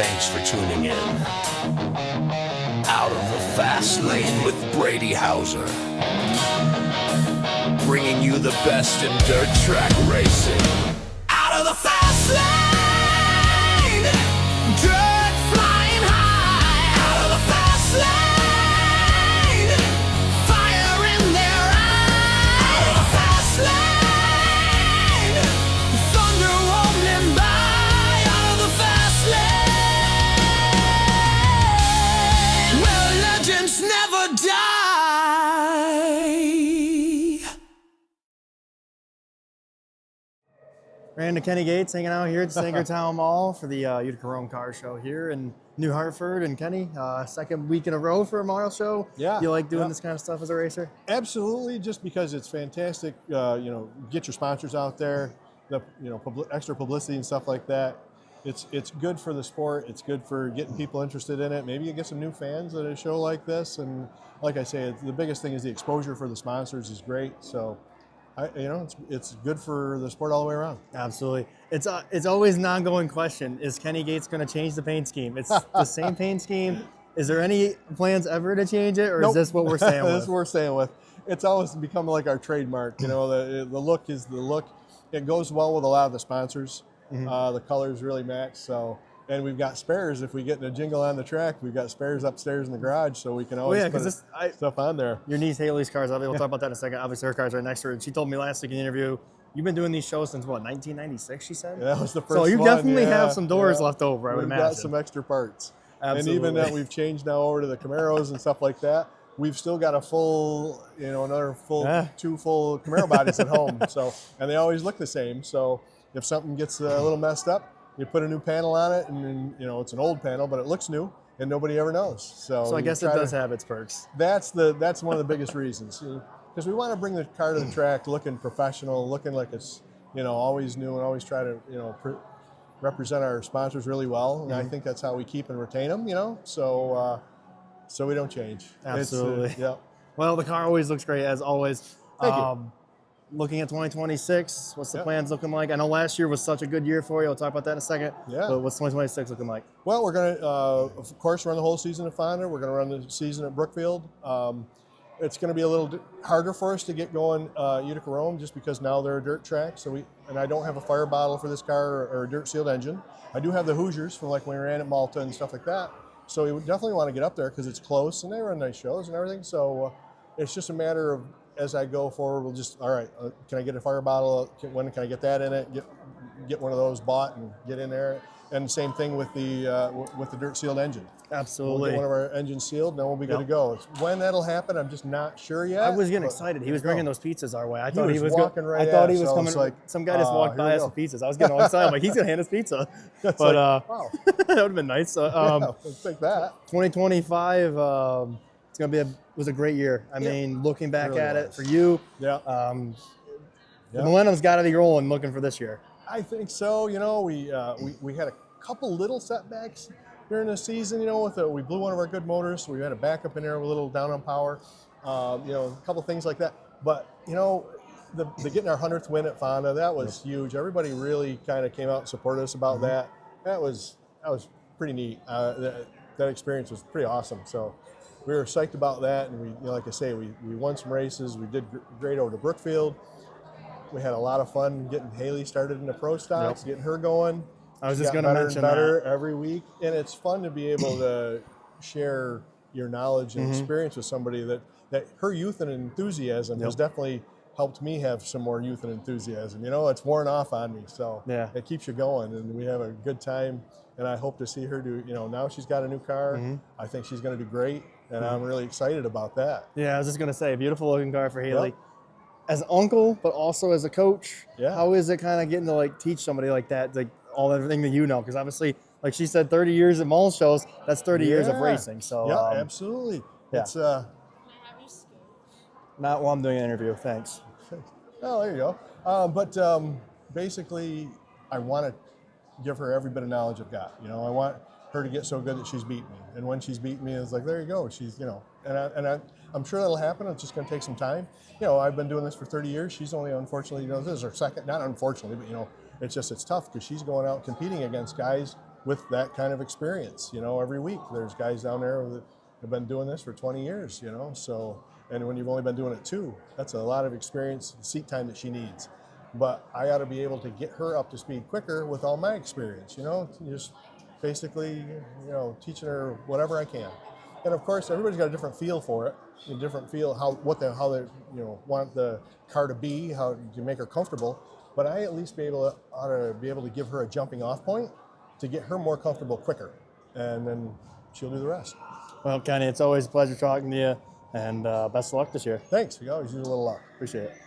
Thanks for tuning in. Out of the Fast Lane with Brady Hauser. Bringing you the best in dirt track racing. Out of the Fast Lane! Dirt flying high! Out of the Fast Lane! Fire in their eyes! Out of the Fast Lane! Thunder rolling by! Out of the Fast Lane! Where legends never die! Ran to Kenny Gates, hanging out here at the Sangertown Mall for the Utica Rome Car Show here in New Hartford. And Kenny, second week in a row for a model show. Yeah. You like doing this kind of stuff as a racer? Absolutely, just because it's fantastic. Get your sponsors out there, extra publicity and stuff like that. It's good for the sport. It's good for getting people interested in it. Maybe you get some new fans at a show like this. And like I say, the biggest thing is the exposure for the sponsors is great. So, it's good for the sport all the way around. Absolutely. It's always an ongoing question. Is Kenny Gates going to change the paint scheme? It's the same paint scheme. Is there any plans ever to change it, or Nope. is this what we're staying with? This is what we're staying with. It's always become like our trademark. The look is the look. It goes well with a lot of the sponsors. Mm-hmm. The colors really match. So, and we've got spares. If we get in a jingle on the track, we've got spares upstairs in the garage, so we can always put stuff on there. Your niece Haley's cars, we'll talk about that in a second. Obviously, her car's right next to her. And she told me last week in the interview, you've been doing these shows since, 1996, she said? Yeah, that was the first one. So you one, definitely have some doors left over, I would imagine. We've got some extra parts. Absolutely. And even that we've changed now over to the Camaros and stuff like that, we've still got a full, two full Camaro bodies at home. So, and they always look the same. So if something gets a little messed up, you put a new panel on it, and it's an old panel, but it looks new, and nobody ever knows. So I guess it does have its perks. That's one of the biggest reasons, because we want to bring the car to the track looking professional, looking like it's always new, and always try to represent our sponsors really well. And I think that's how we keep and retain them. So we don't change. Absolutely. Yeah. Well, the car always looks great as always. Thank you. Looking at 2026, what's the plans looking like? I know last year was such a good year for you. We'll talk about that in a second. Yeah. But what's 2026 looking like? Well, we're going to, of course, run the whole season at Fonda. We're going to run the season at Brookfield. It's going to be a little harder for us to get going Utica Rome, just because now they're a dirt track. And I don't have a fire bottle for this car or a dirt sealed engine. I do have the Hoosiers from like when we ran at Malta and stuff like that. So we would definitely want to get up there because it's close and they run nice shows and everything. So it's just a matter of, as I go forward, we'll just, all right, can I get a fire bottle? When can I get that in it? Get one of those bought and get in there. And same thing with the dirt sealed engine. Absolutely. We'll get one of our engines sealed, then we'll be good to go. When that'll happen, I'm just not sure yet. I was getting excited. He was bringing those pizzas our way. I thought he was walking right I thought at he was us, coming. like, some guy just walked by us with pizzas. I was getting all excited. I'm like, he's gonna hand us pizza. But wow. that would have been nice. Let's take that. 2025. It's gonna be was a great year. I mean, looking back really at was. it for you, the momentum's got to be rolling. Looking for this year. I think so. We had a couple little setbacks during the season. We blew one of our good motors. So we had a backup in there, a little down on power. A couple things like that. But the getting our 100th win at Fonda, that was huge. Everybody really kind of came out and supported us about that. That was pretty neat. That experience was pretty awesome. So we were psyched about that, and we, like I say, we won some races. We did great over to Brookfield. We had a lot of fun getting Haley started in the pro stocks, getting her going. I was just going to mention better that. every week, and it's fun to be able to share your knowledge and experience with somebody that her youth and enthusiasm has definitely helped me have some more youth and enthusiasm. It's worn off on me, so it keeps you going, and we have a good time. And I hope to see her do. Now she's got a new car. I think she's going to do great, and I'm really excited about that. Yeah, I was just going to say, beautiful looking car for Haley. Yep. As an uncle, but also as a coach, how is it kind of getting to teach somebody like that, everything that you know? Because obviously, like she said, 30 years at mall shows, that's 30 years of racing. So absolutely. Yeah. It's Can I have your scoop? not while I'm doing an interview. Thanks. Oh, there you go. But basically, I want to give her every bit of knowledge I've got. I want her to get so good that she's beat me. And when she's beat me, it's like, there you go. She's, I'm sure that'll happen. It's just going to take some time. I've been doing this for 30 years. She's only, unfortunately, this is her second, not unfortunately, but, it's tough because she's going out competing against guys with that kind of experience. You know, every week there's guys down there that have been doing this for 20 years, you know, so, and when you've only been doing it 2, that's a lot of experience, seat time that she needs. But I ought to be able to get her up to speed quicker with all my experience, you know, just basically, you know, teaching her whatever I can. And of course, everybody's got a different feel for it, a different feel how they want the car to be, how to make her comfortable. But I at least ought to be able to give her a jumping off point to get her more comfortable quicker, and then she'll do the rest. Well, Kenny, it's always a pleasure talking to you, and best of luck this year. Thanks. We always use a little luck. Appreciate it.